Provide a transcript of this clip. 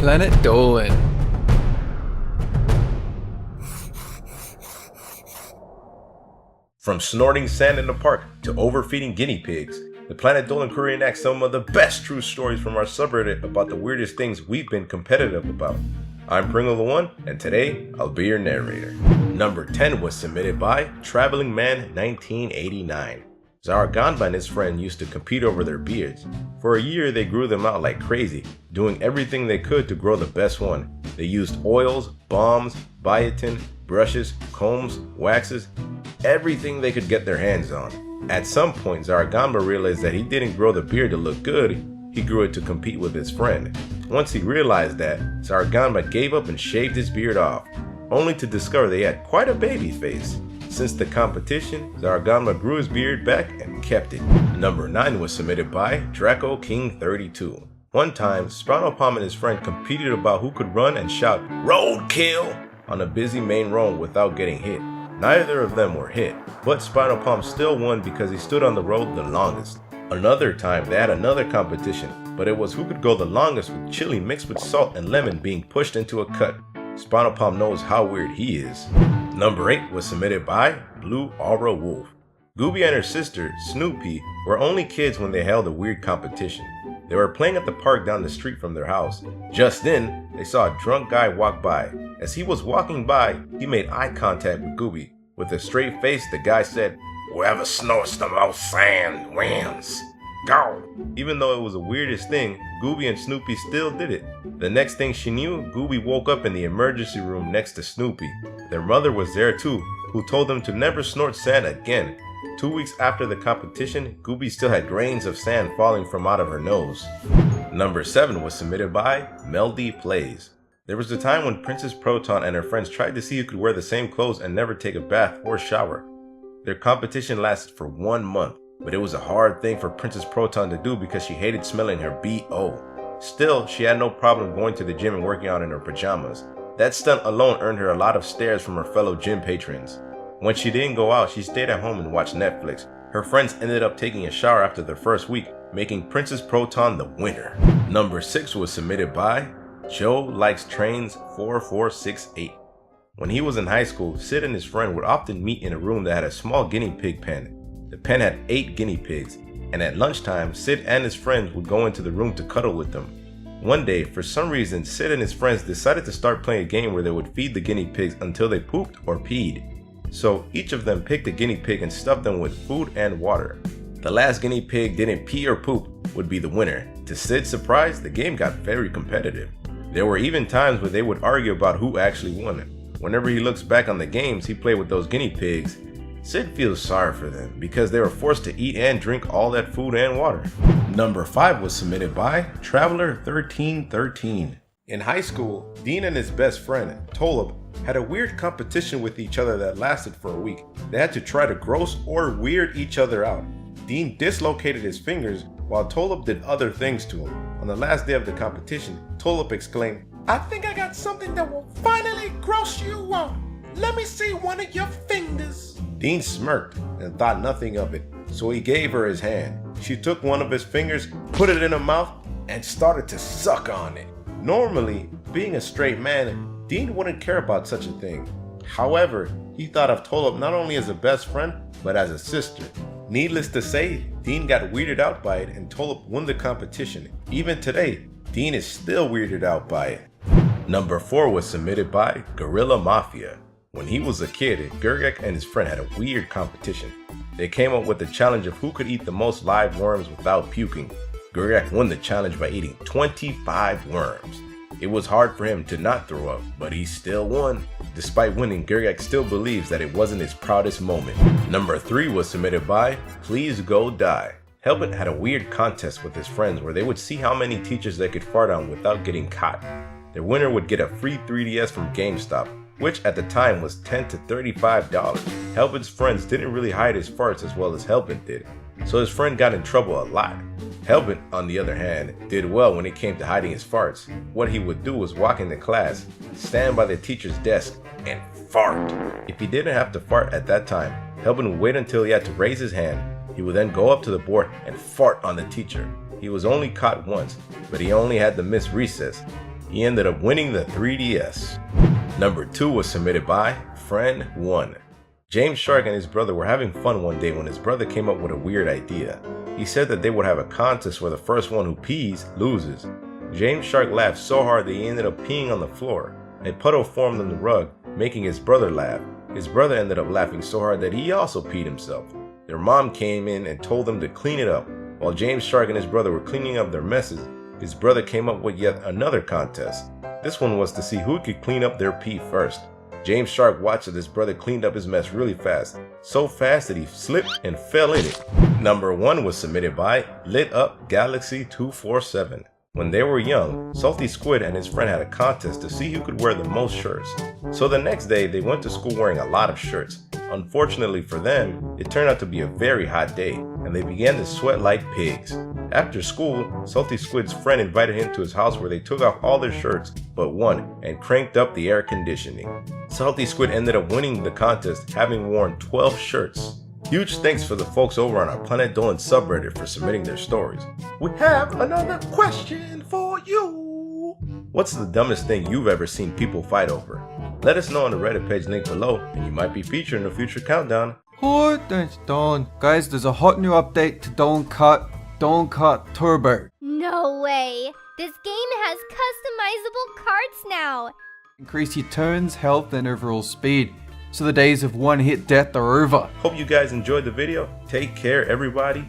Planet Dolan. From snorting sand in the park to overfeeding guinea pigs, the Planet Dolan crew reenacts some of the best true stories from our subreddit about the weirdest things we've been competitive about. I'm Pringle the One, and today I'll be your narrator. Number 10 was submitted by Traveling Man 1989. Zaraganba and his friend used to compete over their beards. For a year they grew them out like crazy, doing everything they could to grow the best one. They used oils, balms, biotin, brushes, combs, waxes, everything they could get their hands on. At some point, Zaraganba realized that he didn't grow the beard to look good, he grew it to compete with his friend. Once he realized that, Zaraganba gave up and shaved his beard off, only to discover they had quite a baby face. Since the competition, Zaraganba grew his beard back and kept it. Number 9 was submitted by Draco King 32. One time, Spinal Palm and his friend competed about who could run and shout "Roadkill" on a busy main road without getting hit. Neither of them were hit, but Spinal Palm still won because he stood on the road the longest. Another time, they had another competition, but it was who could go the longest with chili mixed with salt and lemon being pushed into a cut. Spinal Palm knows how weird he is. Number 8 was submitted by Blue Aura Wolf. Gooby and her sister, Snoopy, were only kids when they held a weird competition. They were playing at the park down the street from their house. Just then, they saw a drunk guy walk by. As he was walking by, he made eye contact with Gooby. With a straight face, the guy said, "Whoever snorts the most sand wins. Go!" Even though it was the weirdest thing, Gooby and Snoopy still did it. The next thing she knew, Gooby woke up in the emergency room next to Snoopy. Their mother was there too, who told them to never snort sand again. 2 weeks after the competition, Gooby still had grains of sand falling from out of her nose. Number 7 was submitted by MeldyPlayz. There was a time when Princess Proton and her friends tried to see who could wear the same clothes and never take a bath or shower. Their competition lasted for 1 month, but it was a hard thing for Princess Proton to do because she hated smelling her B.O. Still, she had no problem going to the gym and working out in her pajamas. That stunt alone earned her a lot of stares from her fellow gym patrons. When she didn't go out, she stayed at home and watched Netflix. Her friends ended up taking a shower after the first week, making Princess Proton the winner. Number 6 was submitted by Joe Likes Trains 4468. When he was in high school, Sid and his friend would often meet in a room that had a small guinea pig pen. The pen had 8 guinea pigs, and at lunchtime, Sid and his friends would go into the room to cuddle with them. One day, for some reason, Sid and his friends decided to start playing a game where they would feed the guinea pigs until they pooped or peed. So each of them picked a guinea pig and stuffed them with food and water. The last guinea pig didn't pee or poop would be the winner. To Sid's surprise, the game got very competitive. There were even times where they would argue about who actually won. Whenever he looks back on the games he played with those guinea pigs, Sid feels sorry for them because they were forced to eat and drink all that food and water. Number 5 was submitted by Traveler 1313. In high school, Dean and his best friend, Tolop, had a weird competition with each other that lasted for a week. They had to try to gross or weird each other out. Dean dislocated his fingers while Tolop did other things to him. On the last day of the competition, Tolop exclaimed, "I think I got something that will finally gross you out. Let me see one of your fingers." Dean smirked and thought nothing of it, so he gave her his hand. She took one of his fingers, put it in her mouth, and started to suck on it. Normally, being a straight man, Dean wouldn't care about such a thing. However, he thought of Tolop not only as a best friend, but as a sister. Needless to say, Dean got weirded out by it and Tolop won the competition. Even today, Dean is still weirded out by it. Number 4 was submitted by GorillaMafia. When he was a kid, Gurgak and his friend had a weird competition. They came up with the challenge of who could eat the most live worms without puking. Gurgak won the challenge by eating 25 worms. It was hard for him to not throw up, but he still won. Despite winning, Gurgak still believes that it wasn't his proudest moment. Number 3 was submitted by Please Go Die. Helpin had a weird contest with his friends where they would see how many teachers they could fart on without getting caught. Their winner would get a free 3DS from GameStop, which at the time was $10 to $35. Helpin's friends didn't really hide his farts as well as Helpin did, so his friend got in trouble a lot. Helpin, on the other hand, did well when it came to hiding his farts. What he would do was walk into class, stand by the teacher's desk, and fart. If he didn't have to fart at that time, Helpin would wait until he had to raise his hand. He would then go up to the board and fart on the teacher. He was only caught once, but he only had to miss recess. He ended up winning the 3DS. Number 2 was submitted by Friend1. James Shark and his brother were having fun one day when his brother came up with a weird idea. He said that they would have a contest where the first one who pees loses. James Shark laughed so hard that he ended up peeing on the floor. A puddle formed on the rug, making his brother laugh. His brother ended up laughing so hard that he also peed himself. Their mom came in and told them to clean it up. While James Shark and his brother were cleaning up their messes, his brother came up with yet another contest. This one was to see who could clean up their pee first. James Shark watched as his brother cleaned up his mess really fast, so fast that he slipped and fell in it. Number 1 was submitted by Lit Up Galaxy 247. When they were young, Salty Squid and his friend had a contest to see who could wear the most shirts. So the next day, they went to school wearing a lot of shirts. Unfortunately for them, it turned out to be a very hot day, and they began to sweat like pigs. After school, Salty Squid's friend invited him to his house where they took off all their shirts but one and cranked up the air conditioning. Salty Squid ended up winning the contest, having worn 12 shirts. Huge thanks for the folks over on our Planet Dolan subreddit for submitting their stories. We have another question for you. What's the dumbest thing you've ever seen people fight over? Let us know on the Reddit page link below, and you might be featured in a future countdown. Oh, thanks, Dolan. Guys, there's a hot new update to Dolan Cut Turbo. No way! This game has customizable cards now! Increase your turns, health, and overall speed. So the days of one-hit death are over. Hope you guys enjoyed the video. Take care, everybody.